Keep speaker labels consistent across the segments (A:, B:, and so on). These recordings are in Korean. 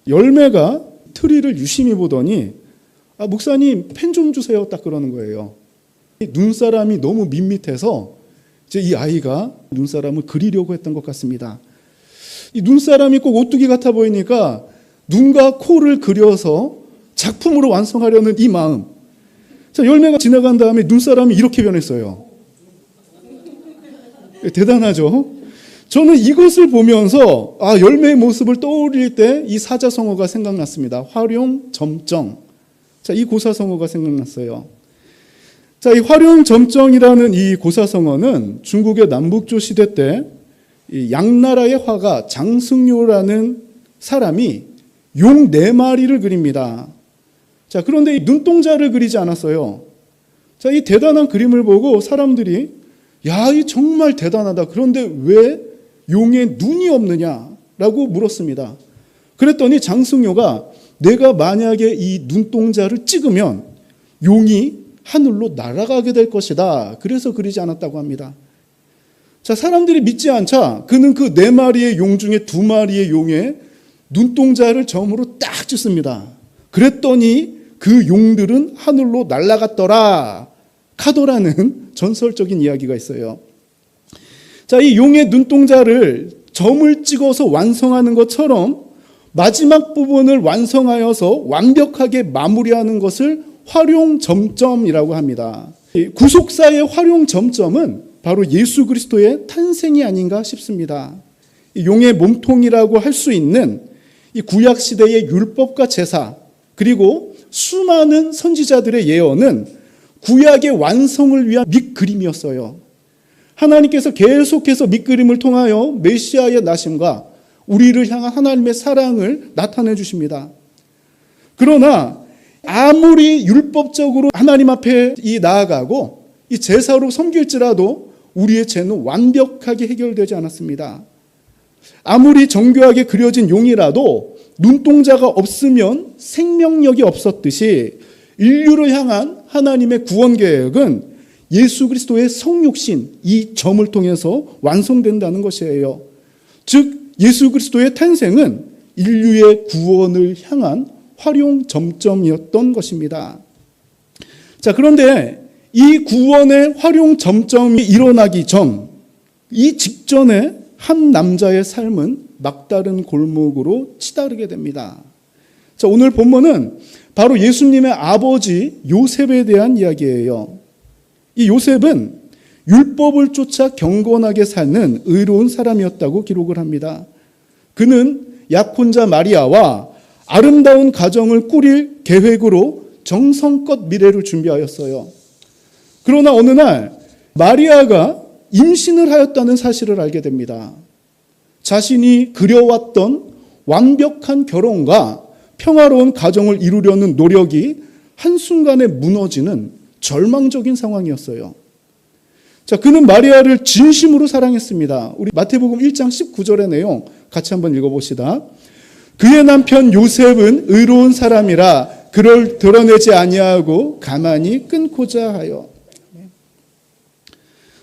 A: 열매가 트리를 유심히 보더니 목사님 펜 좀 주세요 딱 그러는 거예요. 눈사람이 너무 밋밋해서 이제 이 아이가 눈사람을 그리려고 했던 것 같습니다. 이 눈사람이 꼭 오뚜기 같아 보이니까 눈과 코를 그려서 작품으로 완성하려는 이 마음. 자, 열매가 지나간 다음에 눈사람이 이렇게 변했어요. 대단하죠? 저는 이것을 보면서 열매의 모습을 떠올릴 때 이 사자성어가 생각났습니다. 활용점정. 자, 이 고사성어가 생각났어요. 자, 이 활용점정이라는 이 고사성어는 중국의 남북조 시대 때 이 양나라의 화가 장승요라는 사람이 용 4마리를 그립니다. 자, 그런데 이 눈동자를 그리지 않았어요. 자, 이 대단한 그림을 보고 사람들이 이 정말 대단하다. 그런데 왜 용에 눈이 없느냐라고 물었습니다. 그랬더니 장승요가 내가 만약에 이 눈동자를 찍으면 용이 하늘로 날아가게 될 것이다. 그래서 그리지 않았다고 합니다. 자, 사람들이 믿지 않자 그는 그 4마리의 용 중에 2마리의 용에 눈동자를 점으로 딱 찍습니다. 그랬더니 그 용들은 하늘로 날아갔더라. 카도라는 전설적인 이야기가 있어요. 자, 이 용의 눈동자를 점을 찍어서 완성하는 것처럼 마지막 부분을 완성하여서 완벽하게 마무리하는 것을 활용점점이라고 합니다. 구속사의 활용점점은 바로 예수 그리스도의 탄생이 아닌가 싶습니다. 용의 몸통이라고 할 수 있는 이 구약 시대의 율법과 제사 그리고 수많은 선지자들의 예언은 구약의 완성을 위한 밑그림이었어요. 하나님께서 계속해서 밑그림을 통하여 메시아의 나심과 우리를 향한 하나님의 사랑을 나타내 주십니다. 그러나 아무리 율법적으로 하나님 앞에 나아가고 이 제사로 섬길지라도 우리의 죄는 완벽하게 해결되지 않았습니다. 아무리 정교하게 그려진 용이라도 눈동자가 없으면 생명력이 없었듯이 인류를 향한 하나님의 구원 계획은 예수 그리스도의 성육신 이 점을 통해서 완성된다는 것이에요. 즉 예수 그리스도의 탄생은 인류의 구원을 향한 활용점점이었던 것입니다. 자, 그런데 이 구원의 활용점점이 일어나기 전, 이 직전에 한 남자의 삶은 막다른 골목으로 치달으게 됩니다. 자, 오늘 본문은 바로 예수님의 아버지 요셉에 대한 이야기예요. 이 요셉은 율법을 쫓아 경건하게 사는 의로운 사람이었다고 기록을 합니다. 그는 약혼자 마리아와 아름다운 가정을 꾸릴 계획으로 정성껏 미래를 준비하였어요. 그러나 어느 날 마리아가 임신을 하였다는 사실을 알게 됩니다. 자신이 그려왔던 완벽한 결혼과 평화로운 가정을 이루려는 노력이 한순간에 무너지는 절망적인 상황이었어요. 자, 그는 마리아를 진심으로 사랑했습니다. 우리 마태복음 1장 19절의 내용 같이 한번 읽어봅시다. 그의 남편 요셉은 의로운 사람이라 그를 드러내지 아니하고 가만히 끊고자 하여.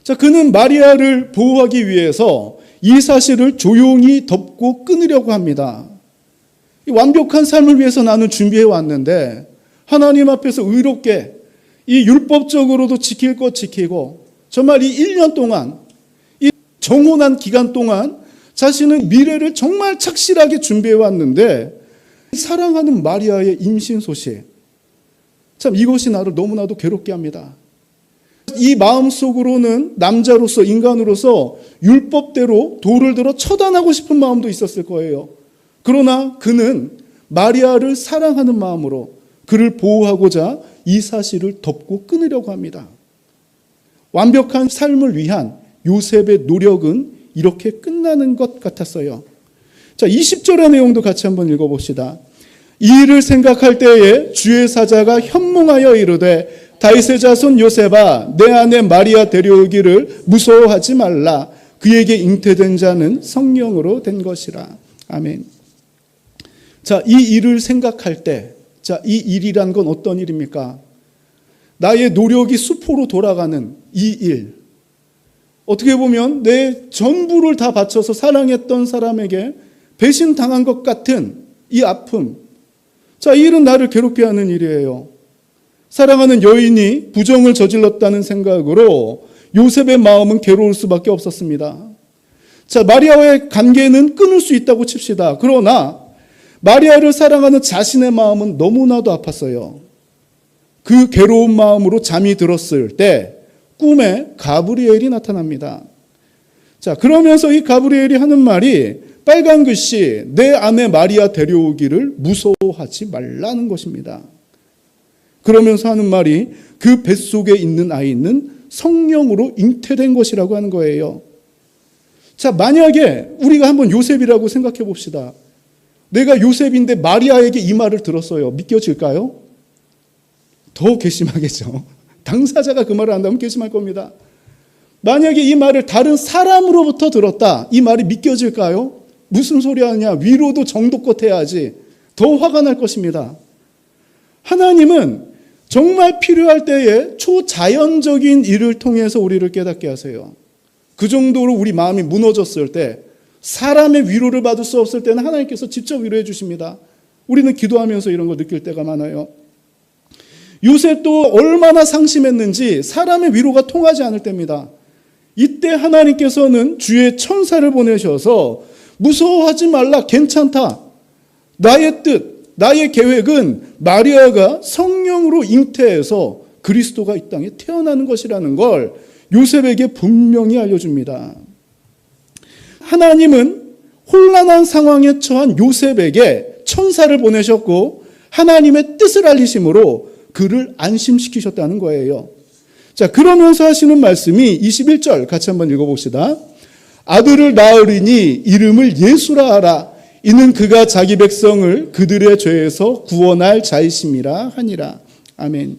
A: 자, 그는 마리아를 보호하기 위해서 이 사실을 조용히 덮고 끊으려고 합니다. 이 완벽한 삶을 위해서 나는 준비해 왔는데 하나님 앞에서 의롭게 이 율법적으로도 지킬 것 지키고 정말 이 1년 동안 이 정혼한 기간 동안 자신은 미래를 정말 착실하게 준비해 왔는데 사랑하는 마리아의 임신 소식, 참 이것이 나를 너무나도 괴롭게 합니다. 이 마음속으로는 남자로서 인간으로서 율법대로 돌을 들어 처단하고 싶은 마음도 있었을 거예요. 그러나 그는 마리아를 사랑하는 마음으로 그를 보호하고자 이 사실을 덮고 끊으려고 합니다. 완벽한 삶을 위한 요셉의 노력은 이렇게 끝나는 것 같았어요. 자, 20절의 내용도 같이 한번 읽어봅시다. 이 일을 생각할 때에 주의 사자가 현몽하여 이르되 다윗의 자손 요셉아 내 아내 마리아 데려오기를 무서워하지 말라. 그에게 잉태된 자는 성령으로 된 것이라. 아멘. 자, 이 일을 생각할 때, 자, 이 일이란 건 어떤 일입니까? 나의 노력이 수포로 돌아가는 이 일. 어떻게 보면 내 전부를 다 바쳐서 사랑했던 사람에게 배신당한 것 같은 이 아픔. 자, 이 일은 나를 괴롭게 하는 일이에요. 사랑하는 여인이 부정을 저질렀다는 생각으로 요셉의 마음은 괴로울 수밖에 없었습니다. 자, 마리아와의 관계는 끊을 수 있다고 칩시다. 그러나 마리아를 사랑하는 자신의 마음은 너무나도 아팠어요. 그 괴로운 마음으로 잠이 들었을 때 꿈에 가브리엘이 나타납니다. 자, 그러면서 이 가브리엘이 하는 말이 빨간 글씨 내 아내 마리아 데려오기를 무서워하지 말라는 것입니다. 그러면서 하는 말이 그 뱃속에 있는 아이는 성령으로 잉태된 것이라고 하는 거예요. 자, 만약에 우리가 한번 요셉이라고 생각해 봅시다. 내가 요셉인데 마리아에게 이 말을 들었어요. 믿겨질까요? 더 괘씸하겠죠. 당사자가 그 말을 한다면 괘씸할 겁니다. 만약에 이 말을 다른 사람으로부터 들었다. 이 말이 믿겨질까요? 무슨 소리 하냐. 위로도 정도껏 해야지. 더 화가 날 것입니다. 하나님은 정말 필요할 때에 초자연적인 일을 통해서 우리를 깨닫게 하세요. 그 정도로 우리 마음이 무너졌을 때, 사람의 위로를 받을 수 없을 때는 하나님께서 직접 위로해 주십니다. 우리는 기도하면서 이런 거 느낄 때가 많아요. 요셉도 얼마나 상심했는지 사람의 위로가 통하지 않을 때입니다. 이때 하나님께서는 주의 천사를 보내셔서 무서워하지 말라, 괜찮다. 나의 뜻, 나의 계획은 마리아가 성령으로 잉태해서 그리스도가 이 땅에 태어나는 것이라는 걸 요셉에게 분명히 알려줍니다. 하나님은 혼란한 상황에 처한 요셉에게 천사를 보내셨고 하나님의 뜻을 알리심으로 그를 안심시키셨다는 거예요. 자, 그러면서 하시는 말씀이 21절 같이 한번 읽어봅시다. 아들을 낳으리니 이름을 예수라 하라. 이는 그가 자기 백성을 그들의 죄에서 구원할 자이심이라 하니라. 아멘.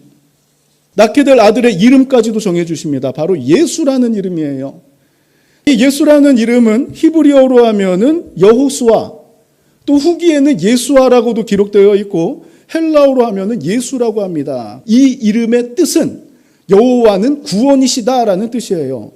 A: 낳게 될 아들의 이름까지도 정해주십니다. 바로 예수라는 이름이에요. 이 예수라는 이름은 히브리어로 하면은 여호수아, 또 후기에는 예수아라고도 기록되어 있고 헬라어로 하면은 예수라고 합니다. 이 이름의 뜻은 여호와는 구원이시다라는 뜻이에요.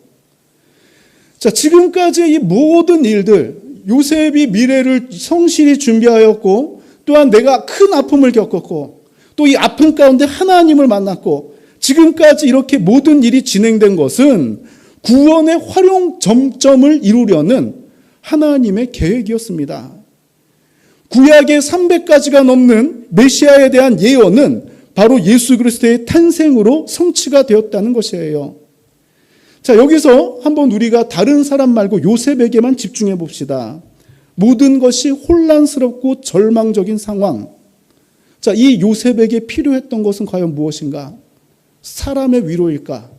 A: 자, 지금까지 이 모든 일들, 요셉이 미래를 성실히 준비하였고 또한 내가 큰 아픔을 겪었고 또 이 아픔 가운데 하나님을 만났고 지금까지 이렇게 모든 일이 진행된 것은 구원의 활용 점점을 이루려는 하나님의 계획이었습니다. 구약의 300가지가 넘는 메시아에 대한 예언은 바로 예수 그리스도의 탄생으로 성취가 되었다는 것이에요. 자, 여기서 한번 우리가 다른 사람 말고 요셉에게만 집중해 봅시다. 모든 것이 혼란스럽고 절망적인 상황. 자, 이 요셉에게 필요했던 것은 과연 무엇인가? 사람의 위로일까?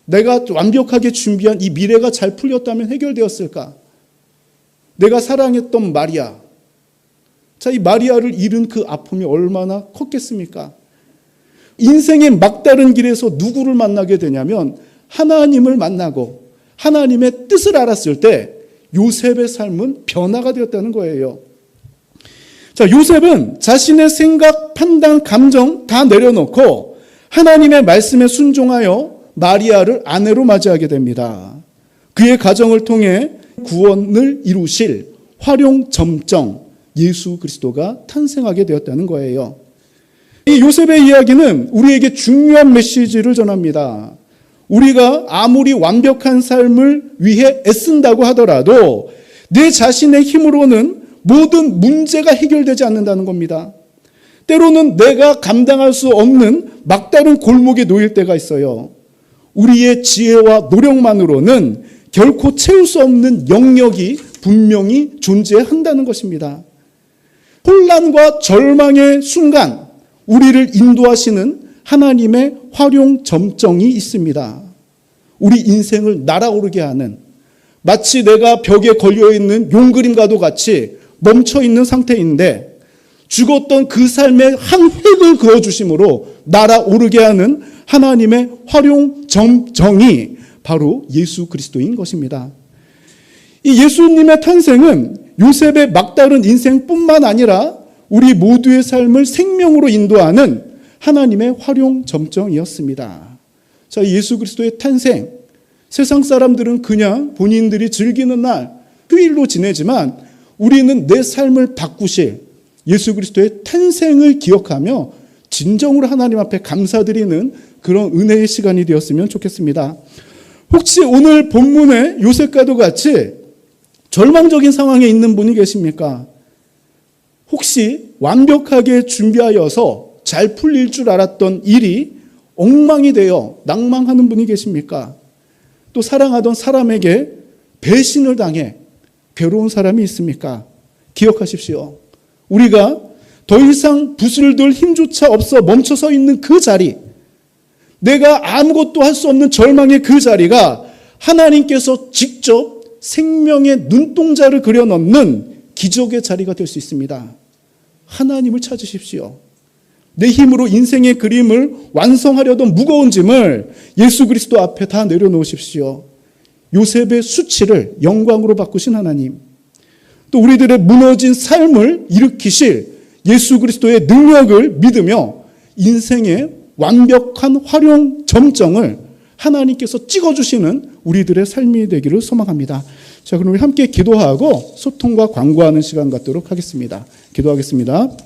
A: 내가 완벽하게 준비한 이 미래가 잘 풀렸다면 해결되었을까? 내가 사랑했던 마리아. 자, 이 마리아를 잃은 그 아픔이 얼마나 컸겠습니까? 인생의 막다른 길에서 누구를 만나게 되냐면 하나님을 만나고 하나님의 뜻을 알았을 때 요셉의 삶은 변화가 되었다는 거예요. 자, 요셉은 자신의 생각, 판단, 감정 다 내려놓고 하나님의 말씀에 순종하여 마리아를 아내로 맞이하게 됩니다. 그의 가정을 통해 구원을 이루실 활용 점정 예수 그리스도가 탄생하게 되었다는 거예요. 이 요셉의 이야기는 우리에게 중요한 메시지를 전합니다. 우리가 아무리 완벽한 삶을 위해 애쓴다고 하더라도 내 자신의 힘으로는 모든 문제가 해결되지 않는다는 겁니다. 때로는 내가 감당할 수 없는 막다른 골목에 놓일 때가 있어요. 우리의 지혜와 노력만으로는 결코 채울 수 없는 영역이 분명히 존재한다는 것입니다. 혼란과 절망의 순간 우리를 인도하시는 하나님의 활용 점정이 있습니다. 우리 인생을 날아오르게 하는, 마치 내가 벽에 걸려있는 용그림과도 같이 멈춰있는 상태인데 죽었던 그 삶의 한 획을 그어주심으로 날아오르게 하는 하나님의 활용 점정이 바로 예수 그리스도인 것입니다. 이 예수님의 탄생은 요셉의 막다른 인생뿐만 아니라 우리 모두의 삶을 생명으로 인도하는 하나님의 활용 점정이었습니다. 자, 예수 그리스도의 탄생, 세상 사람들은 그냥 본인들이 즐기는 날, 휴일로 지내지만 우리는 내 삶을 바꾸실 예수 그리스도의 탄생을 기억하며 진정으로 하나님 앞에 감사드리는 그런 은혜의 시간이 되었으면 좋겠습니다. 혹시 오늘 본문의 요셉과도 같이 절망적인 상황에 있는 분이 계십니까? 혹시 완벽하게 준비하여서 잘 풀릴 줄 알았던 일이 엉망이 되어 낭망하는 분이 계십니까? 또 사랑하던 사람에게 배신을 당해 괴로운 사람이 있습니까? 기억하십시오. 우리가 더 이상 붓을 들 힘조차 없어 멈춰서 있는 그 자리, 내가 아무것도 할 수 없는 절망의 그 자리가 하나님께서 직접 생명의 눈동자를 그려넣는 기적의 자리가 될 수 있습니다. 하나님을 찾으십시오. 내 힘으로 인생의 그림을 완성하려던 무거운 짐을 예수 그리스도 앞에 다 내려놓으십시오. 요셉의 수치를 영광으로 바꾸신 하나님, 또 우리들의 무너진 삶을 일으키실 예수 그리스도의 능력을 믿으며 인생의 완벽한 활용 점정을 하나님께서 찍어주시는 우리들의 삶이 되기를 소망합니다. 자, 그럼 우리 함께 기도하고 소통과 관고하는 시간 갖도록 하겠습니다. 기도하겠습니다.